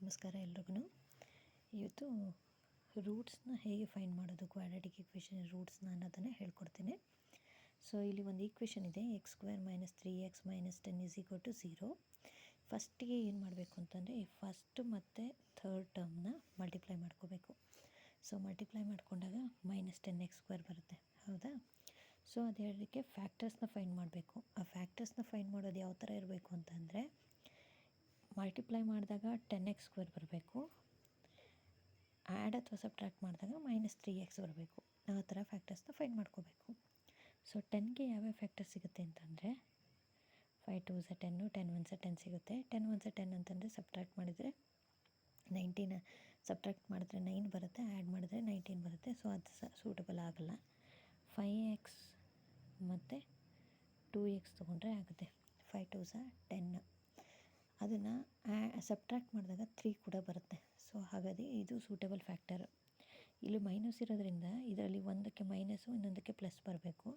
ನಮಸ್ಕಾರ ಎಲ್ರಿಗೂ. ಇವತ್ತು ರೂಟ್ಸ್ನ ಹೇಗೆ ಫೈಂಡ್ ಮಾಡೋದು, ಕ್ವಾಡ್ರಾಟಿಕ್ ಈಕ್ವೇಷನ್ ರೂಟ್ಸ್ನ ಅನ್ನೋದನ್ನು ಹೇಳ್ಕೊಡ್ತೀನಿ. ಸೊ ಇಲ್ಲಿ ಒಂದು ಈಕ್ವೇಷನ್ ಇದೆ, x² - 3x - 10 = 0. ಫಸ್ಟಿಗೆ ಏನು ಮಾಡಬೇಕು ಅಂತಂದರೆ ಫಸ್ಟ್ ಮತ್ತು ಥರ್ಡ್ ಟರ್ಮ್ನ ಮಲ್ಟಿಪ್ಲೈ ಮಾಡ್ಕೋಬೇಕು. ಸೊ ಮಲ್ಟಿಪ್ಲೈ ಮಾಡಿಕೊಂಡಾಗ -10x² ಬರುತ್ತೆ, ಹೌದಾ? ಸೊ ಅದು ಹೇಳಲಿಕ್ಕೆ ಫ್ಯಾಕ್ಟರ್ಸ್ನ ಫೈಂಡ್ ಮಾಡಬೇಕು. ಆ ಫ್ಯಾಕ್ಟರ್ಸ್ನ ಫೈಂಡ್ ಮಾಡೋದು ಯಾವ ಥರ ಇರಬೇಕು ಅಂತಂದರೆ, ಮಲ್ಟಿಪ್ಲೈ ಮಾಡಿದಾಗ 10x² ಬರಬೇಕು, ಆ್ಯಡ್ ಅಥವಾ ಸಬ್ಟ್ರಾಕ್ಟ್ ಮಾಡಿದಾಗ -3x ಬರಬೇಕು. ಆ ಥರ ಫ್ಯಾಕ್ಟರ್ಸ್ನ ಫೈಂಡ್ ಮಾಡ್ಕೋಬೇಕು. ಸೊ 10ಗೆ ಯಾವ್ಯಾವ ಫ್ಯಾಕ್ಟರ್ ಸಿಗುತ್ತೆ ಅಂತಂದರೆ 5 2s 10, 10 1s 10 ಸಿಗುತ್ತೆ. 10 1s 10 ಅಂತಂದರೆ ಸಬ್ಟ್ರಾಕ್ಟ್ ಮಾಡಿದರೆ 19, ಸಬ್ಟ್ರಾಕ್ಟ್ ಮಾಡಿದ್ರೆ 9 ಬರುತ್ತೆ, ಆ್ಯಡ್ ಮಾಡಿದ್ರೆ 19 ಬರುತ್ತೆ. ಸೊ ಅದು ಸೂಟಬಲ್ ಆಗೋಲ್ಲ. 5x ಮತ್ತು 2x ತೊಗೊಂಡ್ರೆ ಆಗುತ್ತೆ. 5 2s 10, ಅದನ್ನು ಸಬ್ಟ್ರಾಕ್ಟ್ ಮಾಡಿದಾಗ 3 ಕೂಡ ಬರುತ್ತೆ. ಸೊ ಹಾಗಾಗಿ ಇದು ಸೂಟಬಲ್ ಫ್ಯಾಕ್ಟರ್. ಇಲ್ಲಿ ಮೈನಸ್ ಇರೋದ್ರಿಂದ ಇದರಲ್ಲಿ ಒಂದಕ್ಕೆ ಮೈನಸ್ಸು, ಇನ್ನೊಂದಕ್ಕೆ ಪ್ಲಸ್ ಬರಬೇಕು.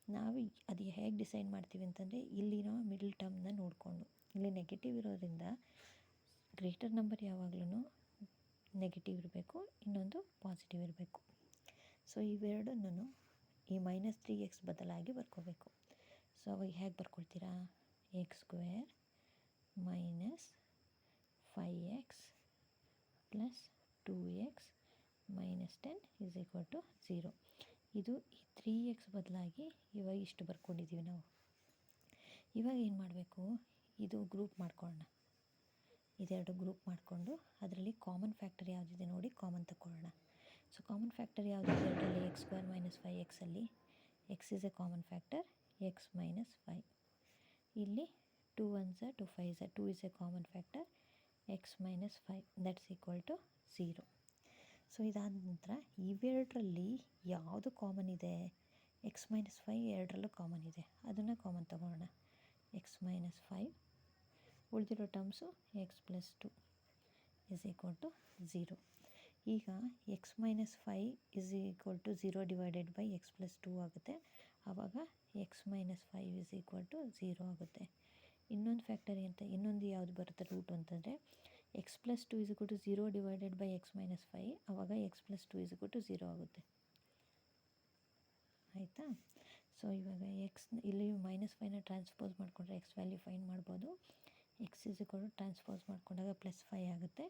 ನಾವು ಅದು ಹೇಗೆ ಡಿಸೈಡ್ ಮಾಡ್ತೀವಿ ಅಂತಂದರೆ, ಇಲ್ಲಿನ ಮಿಡಲ್ ಟರ್ಮ್ನ ನೋಡಿಕೊಂಡು, ಇಲ್ಲಿ ನೆಗೆಟಿವ್ ಇರೋದ್ರಿಂದ ಗ್ರೇಟರ್ ನಂಬರ್ ಯಾವಾಗಲೂ ನೆಗೆಟಿವ್ ಇರಬೇಕು, ಇನ್ನೊಂದು ಪಾಸಿಟಿವ್ ಇರಬೇಕು. ಸೊ ಇವೆರಡನ್ನೂ ಈ -3x ಬದಲಾಗಿ ಬರ್ಕೋಬೇಕು. ಸೊ ಅವಾಗ ಹೇಗೆ ಬರ್ಕೊಳ್ತೀರಾ? x² - 5x + 2x - 10 = 0. ಇದು ಈ 3x ಬದಲಾಗಿ ಇವಾಗ ಇಷ್ಟು ಬರ್ಕೊಂಡಿದ್ದೀವಿ ನಾವು. ಇವಾಗ ಏನು ಮಾಡಬೇಕು, ಇದು ಗ್ರೂಪ್ ಮಾಡ್ಕೊಳ್ಳೋಣ. ಇದೆರಡು ಗ್ರೂಪ್ ಮಾಡಿಕೊಂಡು ಅದರಲ್ಲಿ ಕಾಮನ್ ಫ್ಯಾಕ್ಟರ್ ಯಾವುದಿದೆ ನೋಡಿ, ಕಾಮನ್ ತಗೊಳ್ಳೋಣ. ಸೊ ಕಾಮನ್ ಫ್ಯಾಕ್ಟರ್ ಯಾವುದಿದೆ ಅದರಲ್ಲಿ? x² - 5xಲ್ಲಿ x is a common factor, x - 5. ಇಲ್ಲಿ 2 1s 2 5s 2 is a common factor, x - 5 that's equal to 0. So ಇದಾದ ನಂತರ ಇವೆರಡರಲ್ಲಿ ಯಾವುದು ಕಾಮನ್ ಇದೆ? x - 5 ಎರಡರಲ್ಲೂ ಕಾಮನ್ ಇದೆ, ಅದನ್ನು ಕಾಮನ್ ತಗೊಳ್ಳೋಣ. x - 5, ಉಳಿದಿರೋ ಟರ್ಮ್ಸು x + 2 = 0. ಈಗ x - 5 = 0 / x + 2 ಆಗುತ್ತೆ. ಆವಾಗ x - 5 = 0 ಆಗುತ್ತೆ. ಇನ್ನೊಂದು ಫ್ಯಾಕ್ಟರ್ ಅಂತ, ಇನ್ನೊಂದು ಯಾವುದು ಬರುತ್ತೆ ರೂಟ್ ಅಂತಂದರೆ, x + 2 = 0 / x - 5, ಆವಾಗ x + 2 = 0 ಆಗುತ್ತೆ. ಆಯಿತಾ? ಸೊ ಇವಾಗ ಇಲ್ಲಿ -5ನ ಟ್ರಾನ್ಸ್ಪೋಸ್ ಮಾಡಿಕೊಂಡ್ರೆ x ವ್ಯಾಲ್ಯೂ ಫೈಂಡ್ ಮಾಡ್ಬೋದು. x ಟ್ರಾನ್ಸ್ಪೋಸ್ ಮಾಡಿಕೊಂಡಾಗ +5 ಆಗುತ್ತೆ.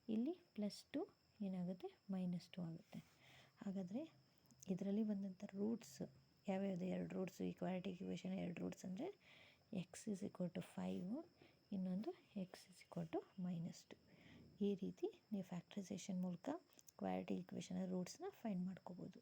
ಇಲ್ಲಿ +2 ಏನಾಗುತ್ತೆ? -2 ಆಗುತ್ತೆ. ಹಾಗಾದರೆ ಇದರಲ್ಲಿ ಬಂದಂಥ ರೂಟ್ಸ್ ಯಾವ್ಯಾವುದು? ಎರಡು ರೂಟ್ಸ್. ಈ ಕ್ವಾಡ್ರಾಟಿಕ್ ಈಕ್ವೇಷನ್ ಎರಡು ರೂಟ್ಸ್ ಅಂದರೆ x = 5, ಇನ್ನೊಂದು x = -2. ಈ ರೀತಿ ನೀವು ಫ್ಯಾಕ್ಟ್ರೈಸೇಷನ್ ಮೂಲಕ ಕ್ವಾಡ್ರಾಟಿಕ್ ಈಕ್ವೇಷನ್ ರೂಟ್ಸ್ನ ಫೈಂಡ್ ಮಾಡ್ಕೋಬೋದು.